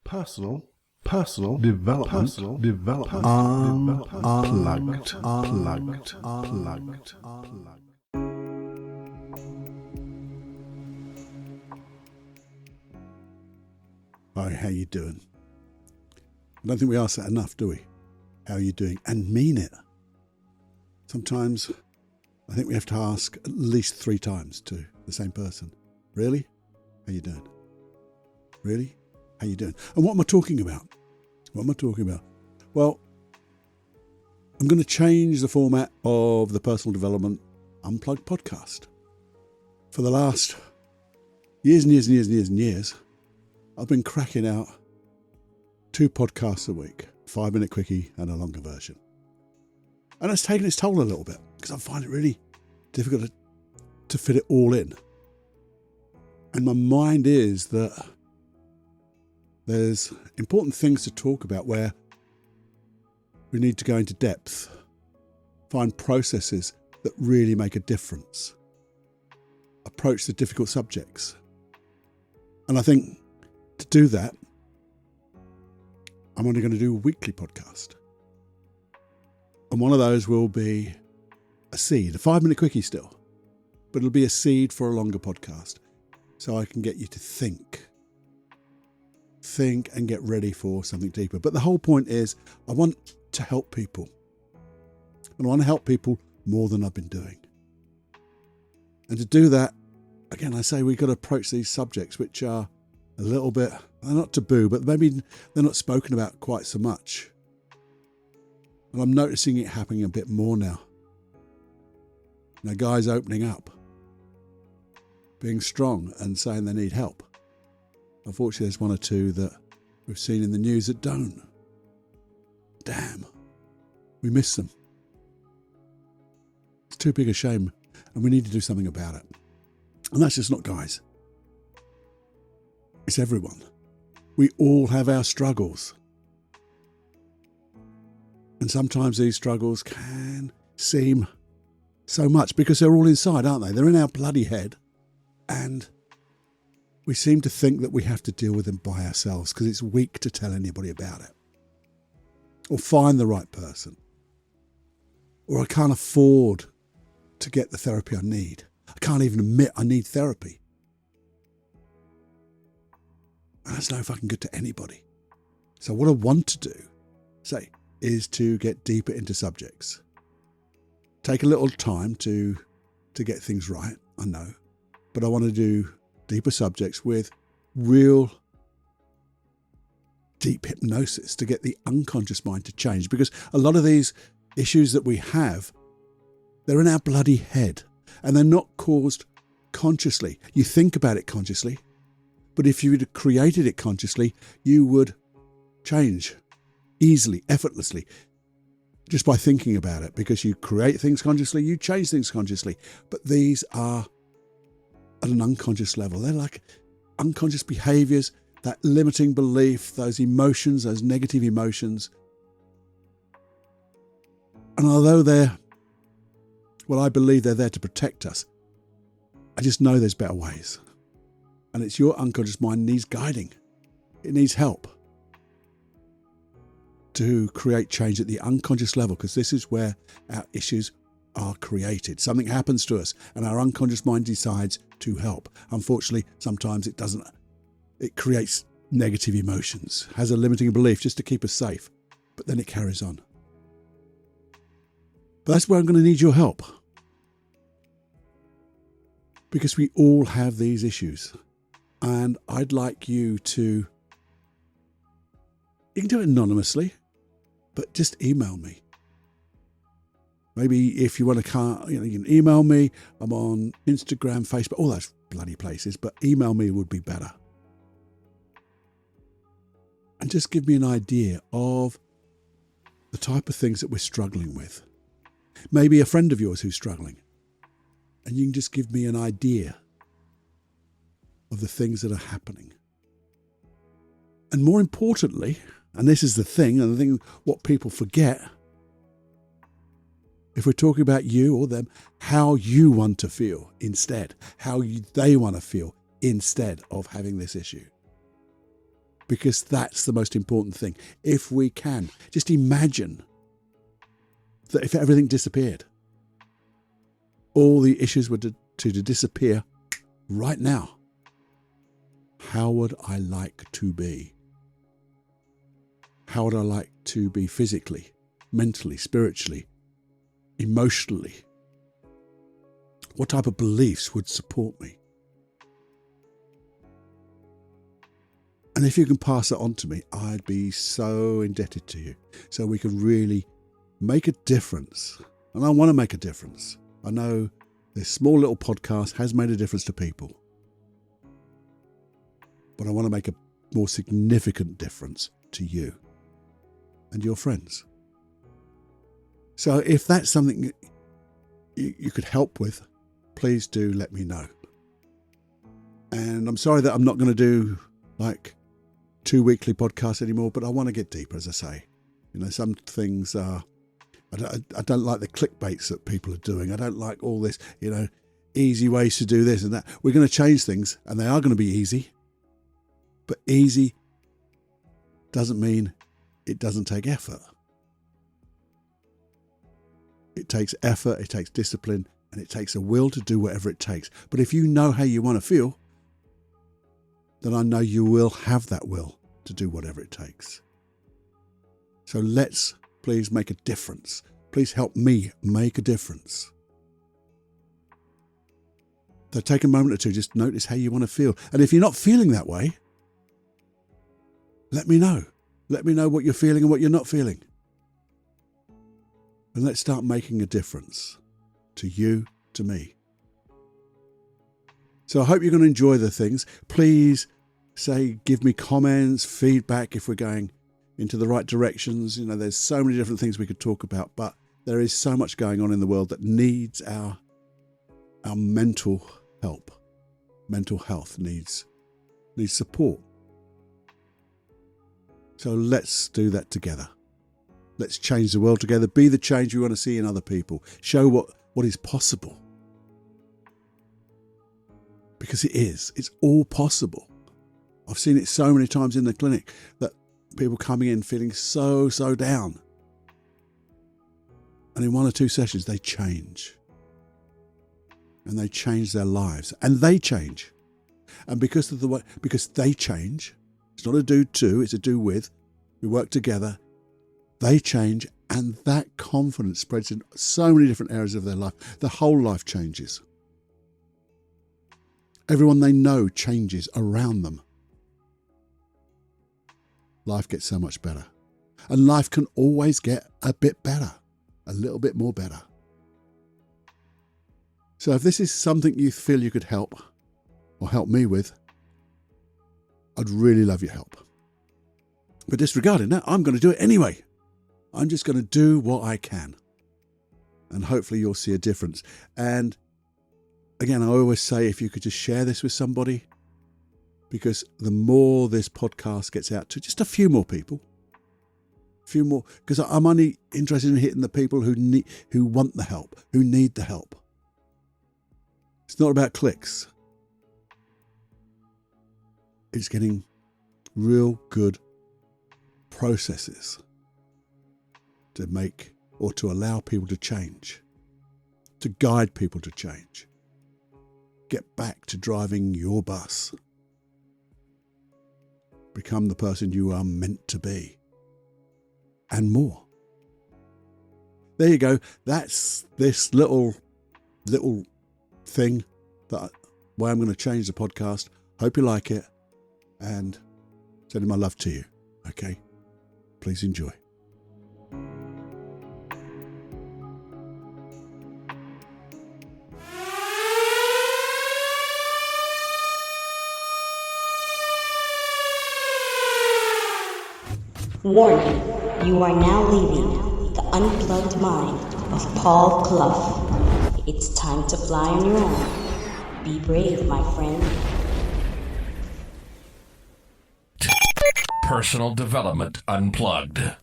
personal development, unplugged. Hi, how you doing? I don't think we ask that enough, do we? How are you doing? And mean it. Sometimes I think we have to ask at least 3 times to the same person. Really? How you doing? Really? How you doing? And what am I talking about? Well, I'm going to change the format of the Personal Development Unplugged podcast. For the last years, I've been cracking out 2 podcasts a week, 5-Minute Quickie and a longer version. And it's taken its toll a little bit because I find it really difficult to fit it all in. And my mind is that there's important things to talk about where we need to go into depth, find processes that really make a difference, approach the difficult subjects. And I think to do that, I'm only going to do a weekly podcast. And one of those will be a seed, a 5-minute quickie still, but it'll be a seed for a longer podcast. So I can get you to think and get ready for something deeper. But the whole point is I want to help people. And I want to help people more than I've been doing. And to do that, again, I say we've got to approach these subjects which are a little bit, they're not taboo, but maybe they're not spoken about quite so much. And I'm noticing it happening a bit more now. Guys opening up, being strong and saying they need help. Unfortunately, there's 1 or 2 that we've seen in the news that don't. Damn, we miss them. It's too big a shame, and we need to do something about it. And that's just not guys. It's everyone. We all have our struggles. And sometimes these struggles can seem so much because they're all inside, aren't they? They're in our bloody head. And we seem to think that we have to deal with them by ourselves because it's weak to tell anybody about it. Or find the right person. Or I can't afford to get the therapy I need. I can't even admit I need therapy. And that's no fucking good to anybody. So what I want to do, is to get deeper into subjects. Take a little time to get things right, I know. But I want to do deeper subjects with real deep hypnosis to get the unconscious mind to change. Because a lot of these issues that we have, they're in our bloody head and they're not caused consciously. You think about it consciously, but if you had created it consciously, you would change easily, effortlessly, just by thinking about it. Because you create things consciously, you change things consciously. But these are at an unconscious level. They're like unconscious behaviours, that limiting belief, those emotions, those negative emotions. And although I believe they're there to protect us, I just know there's better ways. And it's your unconscious mind needs guiding. It needs help to create change at the unconscious level, because this is where our issues are created. Something happens to us and our unconscious mind decides to help. Unfortunately, sometimes it doesn't. It creates negative emotions, has a limiting belief just to keep us safe, but then it carries on. But that's where I'm going to need your help. Because we all have these issues. And I'd like you can do it anonymously, but just email me. Maybe if you want to, you can email me. I'm on Instagram, Facebook, all those bloody places, but email me would be better. And just give me an idea of the type of things that we're struggling with. Maybe a friend of yours who's struggling. And you can just give me an idea of the things that are happening. And more importantly, and this is the thing, and I think what people forget, if we're talking about you or them, how you want to feel instead, they want to feel instead of having this issue. because that's the most important thing. If we can, just imagine that if everything disappeared, all the issues were to disappear right now, how would I like to be? How would I like to be physically, mentally, spiritually, emotionally? What type of beliefs would support me? And if you can pass it on to me, I'd be so indebted to you, so we can really make a difference. And I want to make a difference. I know this small little podcast has made a difference to people, but I want to make a more significant difference to you and your friends. So if that's something you could help with, please do let me know. And I'm sorry that I'm not going to do like 2 weekly podcasts anymore, but I want to get deeper, as I say. You know, some things are, I don't like the clickbaits that people are doing. I don't like all this, you know, easy ways to do this and that. We're going to change things, and they are going to be easy. But easy doesn't mean it doesn't take effort. It takes effort, it takes discipline, and it takes a will to do whatever it takes. But if you know how you want to feel, then I know you will have that will to do whatever it takes. So let's please make a difference. Please help me make a difference. So take a moment or two, just notice how you want to feel. And if you're not feeling that way, let me know. Let me know what you're feeling and what you're not feeling. And let's start making a difference to you, to me. So I hope you're going to enjoy the things. Please give me comments, feedback if we're going into the right directions. You know, there's so many different things we could talk about, but there is so much going on in the world that needs our mental help. Mental health needs support. So let's do that together. Let's change the world together. Be the change we want to see in other people. Show what is possible. Because it is. It's all possible. I've seen it so many times in the clinic that people coming in feeling so down. And in 1 or 2 sessions, they change. And they change their lives. And they change. And because they change, it's not a do to, it's a do with. We work together. They change, and that confidence spreads in so many different areas of their life. The whole life changes. Everyone they know changes around them. Life gets so much better. And life can always get a bit better, a little bit more better. So if this is something you feel you could help or help me with, I'd really love your help. But disregarding that, I'm going to do it anyway. I'm just going to do what I can. And hopefully you'll see a difference. And again, I always say if you could just share this with somebody, because the more this podcast gets out to just a few more people, because I'm only interested in hitting the people who want the help, who need the help. It's not about clicks. It's getting real good processes to make or to allow people to change, to guide people to change. Get back to driving your bus. Become the person you are meant to be. And more. There you go. That's this little thing why I'm going to change the podcast. Hope you like it. And sending my love to you. Okay? Please enjoy. Warning, you are now leaving the unplugged mind of Paul Clough. It's time to fly on your own. Be brave, my friend. Personal Development Unplugged.